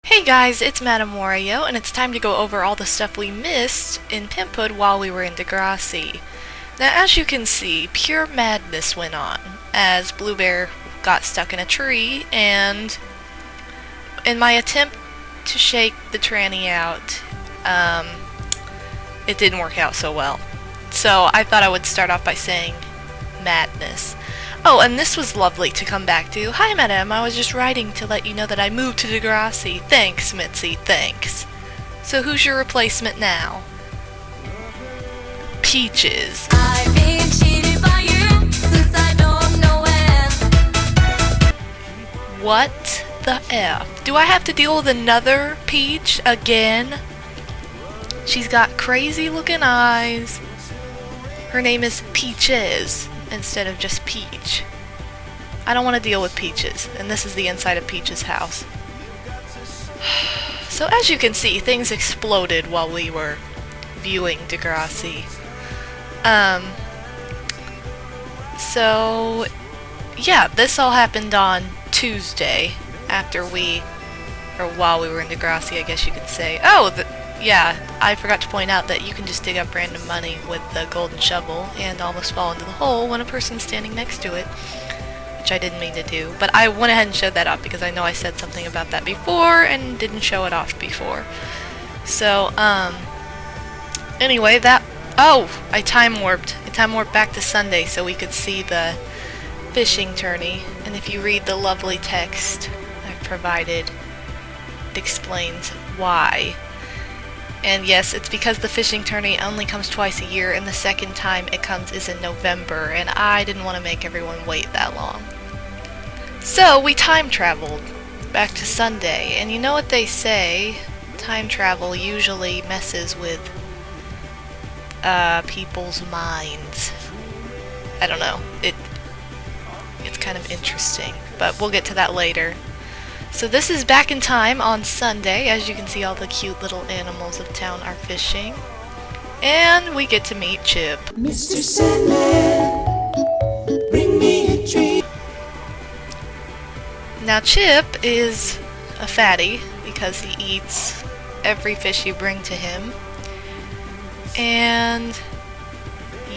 Hey guys, it's Madame Wario, and it's time to go over all the stuff we missed in Pimphood while we were in Degrassi. Now, as you can see, pure madness went on, as Blue Bear got stuck in a tree, and in my attempt to shake the tranny out, it didn't work out so well. So I thought I would start off by saying madness. Oh, and this was lovely to come back to. Hi, Madame. I was just writing to let you know that I moved to Degrassi. Thanks, Mitzi. Thanks. So who's your replacement now? Peaches. I've been cheated by you since I don't know when. What the F? Do I have to deal with another Peach again? She's got crazy looking eyes. Her name is Peaches instead of just Peach. I don't want to deal with Peaches, and this is the inside of Peach's house. So as you can see, things exploded while we were viewing Degrassi. So yeah, this all happened on Tuesday while we were in Degrassi, I guess you could say. Yeah, I forgot to point out that you can just dig up random money with the golden shovel and almost fall into the hole when a person's standing next to it, which I didn't mean to do. But I went ahead and showed that off because I know I said something about that before and didn't show it off before. So, anyway, I time warped. I time warped back to Sunday so we could see the fishing tourney. And if you read the lovely text I've provided, it explains why. And yes, it's because the fishing tourney only comes twice a year, and the second time it comes is in November, and I didn't want to make everyone wait that long. So we time traveled back to Sunday, and you know what they say, time travel usually messes with people's minds. I don't know, it's kind of interesting, but we'll get to that later. So this is back in time on Sunday. As you can see, all the cute little animals of town are fishing. And we get to meet Chip. Mr. Sandman, bring me a treat. Now Chip is a fatty because he eats every fish you bring to him. And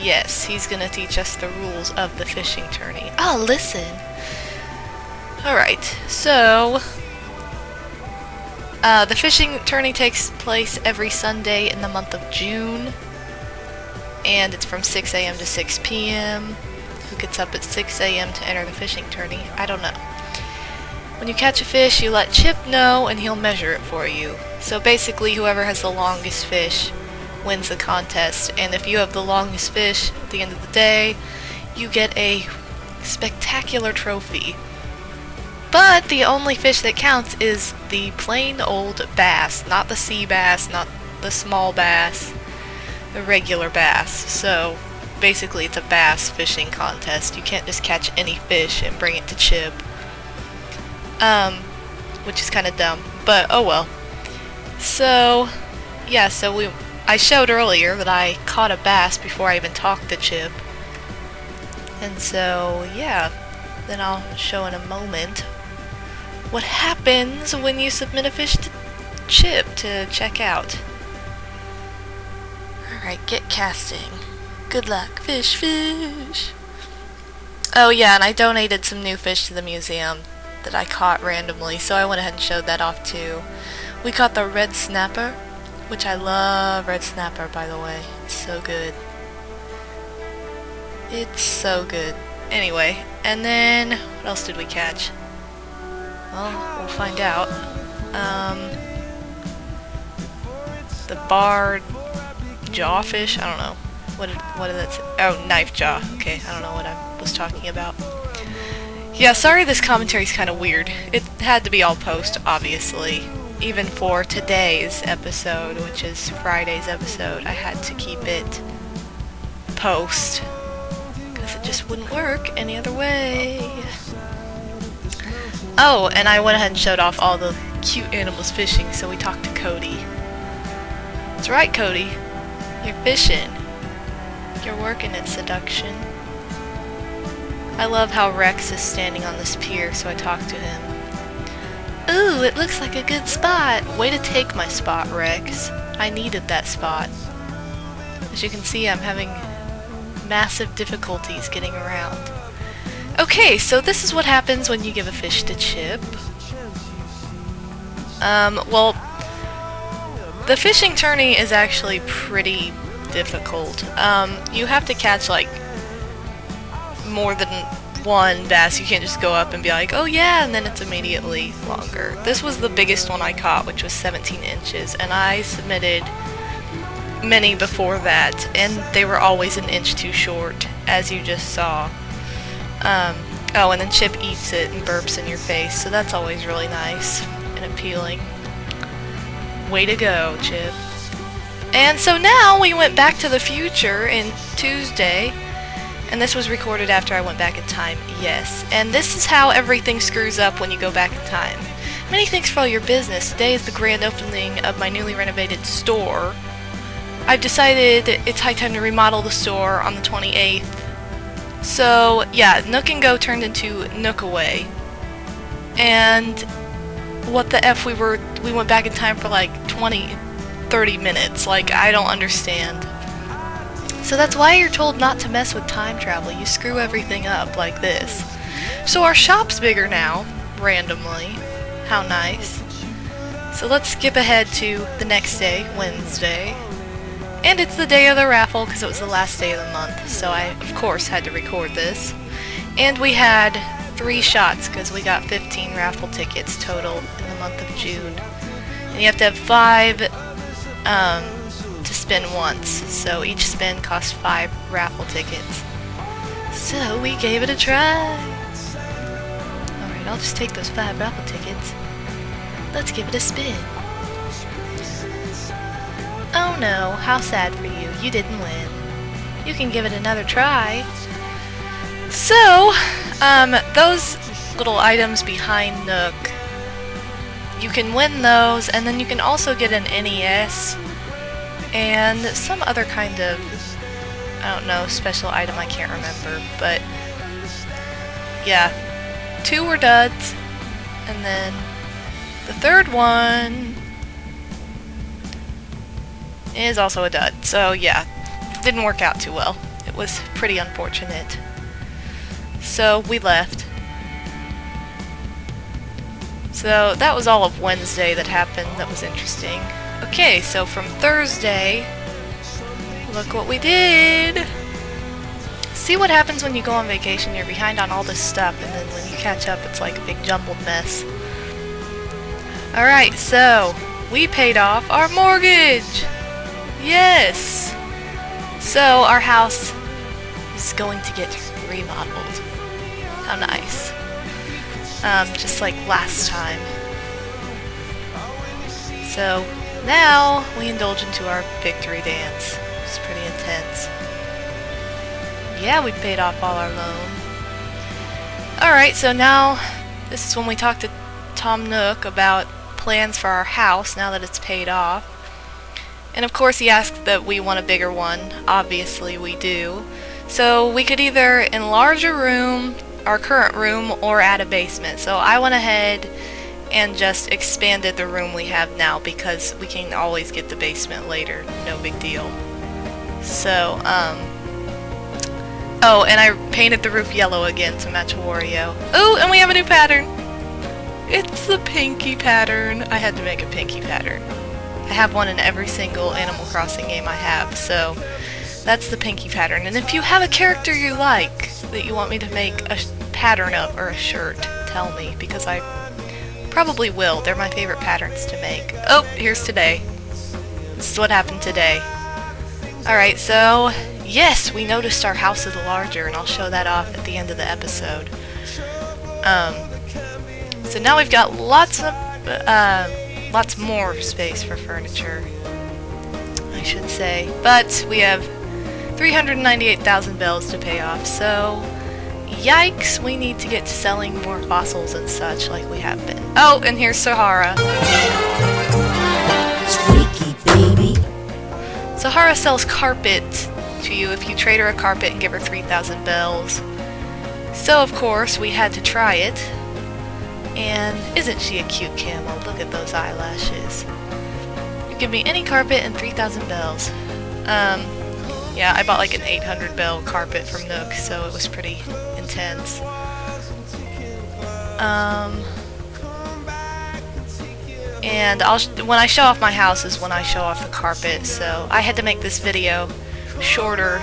yes, he's gonna teach us the rules of the fishing tourney. Oh, listen. Alright, so the fishing tourney takes place every Sunday in the month of June, and it's from 6 a.m. to 6 p.m. Who gets up at 6 a.m. to enter the fishing tourney? I don't know. When you catch a fish, you let Chip know, and he'll measure it for you. So basically, whoever has the longest fish wins the contest, and if you have the longest fish at the end of the day, you get a spectacular trophy. But the only fish that counts is the plain old bass, not the sea bass, not the small bass, the regular bass. So basically it's a bass fishing contest. You can't just catch any fish and bring it to Chip. Which is kind of dumb, but oh well. So yeah, I showed earlier that I caught a bass before I even talked to Chip. And so yeah, then I'll show in a moment what happens when you submit a fish to Chip to check out. Alright, get casting. Good luck, fish, fish. Oh yeah, and I donated some new fish to the museum that I caught randomly, so I went ahead and showed that off too. We caught the red snapper, which I love red snapper, by the way. It's so good. It's so good. Anyway, and then what else did we catch? Well, we'll find out. The barred jawfish? I don't know. What did that say? Oh, knife jaw. Okay, I don't know what I was talking about. Yeah, sorry this commentary's kind of weird. It had to be all post, obviously. Even for today's episode, which is Friday's episode, I had to keep it post. Because it just wouldn't work any other way. Oh, and I went ahead and showed off all the cute animals fishing, so we talked to Cody. That's right, Cody. You're fishing. You're working at seduction. I love how Rex is standing on this pier, so I talked to him. Ooh, it looks like a good spot. Way to take my spot, Rex. I needed that spot. As you can see, I'm having massive difficulties getting around. Okay, so this is what happens when you give a fish to Chip. Well, the fishing tourney is actually pretty difficult. You have to catch like more than one bass. You can't just go up and be like, oh yeah, and then it's immediately longer. This was the biggest one I caught, which was 17 inches, and I submitted many before that, and they were always an inch too short, as you just saw. Oh, and then Chip eats it and burps in your face, so that's always really nice and appealing. Way to go, Chip. And so now we went back to the future in Tuesday, and this was recorded after I went back in time, yes. And this is how everything screws up when you go back in time. Many thanks for all your business. Today is the grand opening of my newly renovated store. I've decided it's high time to remodel the store on the 28th. So, yeah, Nook and Go turned into Nook Away. And what the F, we went back in time for like 30 minutes. Like, I don't understand. So that's why you're told not to mess with time travel. You screw everything up like this. So our shop's bigger now, randomly. How nice. So let's skip ahead to the next day, Wednesday. And it's the day of the raffle because it was the last day of the month. So I, of course, had to record this. And we had 3 shots because we got 15 raffle tickets total in the month of June. And you have to have 5 to spin once, so each spin cost 5 raffle tickets. So we gave it a try. Alright, I'll just take those 5 raffle tickets. Let's give it a spin. Oh no, how sad for you. You didn't win. You can give it another try. So, those little items behind Nook, you can win those, and then you can also get an NES and some other kind of, I don't know, special item, I can't remember, but yeah, 2 were duds, and then the 3rd one is also a dud, so yeah, didn't work out too well. It was pretty unfortunate. So we left. So that was all of Wednesday that happened. That was interesting. Okay, so from Thursday, look what we did. See what happens when you go on vacation. You're behind on all this stuff, and then when you catch up, it's like a big jumbled mess. Alright, so we paid off our mortgage. Yes. So our house is going to get remodeled. How nice. Just like last time. So now we indulge into our victory dance. It's pretty intense. Yeah, we paid off all our loan. Alright, so now this is when we talk to Tom Nook about plans for our house now that it's paid off. And of course he asked that we want a bigger one. Obviously we do. So we could either enlarge a room, our current room, or add a basement. So I went ahead and just expanded the room we have now because we can always get the basement later. No big deal. So, oh, and I painted the roof yellow again to match Wario. Oh, and we have a new pattern. It's the pinky pattern. I had to make a pinky pattern. I have one in every single Animal Crossing game I have, so that's the pinky pattern. And if you have a character you like that you want me to make a pattern of, or a shirt, tell me, because I probably will. They're my favorite patterns to make. Oh, here's today. This is what happened today. Alright, so yes, we noticed our house is larger, and I'll show that off at the end of the episode. So now we've got lots more space for furniture, I should say. But we have 398,000 bells to pay off, so yikes, we need to get to selling more fossils and such like we have been. Oh, and here's Sahara. Freaky baby. Sahara sells carpet to you if you trade her a carpet and give her 3,000 bells. So of course we had to try it. And isn't she a cute camel? Look at those eyelashes. You give me any carpet and 3,000 bells. Yeah, I bought like an 800 bell carpet from Nook, so it was pretty intense. And when I show off my house is when I show off the carpet, so I had to make this video shorter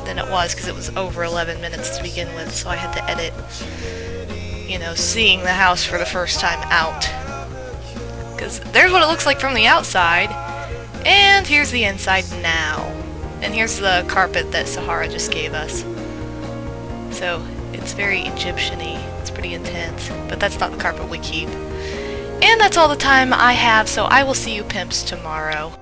than it was because it was over 11 minutes to begin with, so I had to edit, you know, seeing the house for the first time out. Because there's what it looks like from the outside, and here's the inside now. And here's the carpet that Sahara just gave us. So it's very Egyptian-y, it's pretty intense, but that's not the carpet we keep. And that's all the time I have, so I will see you pimps tomorrow.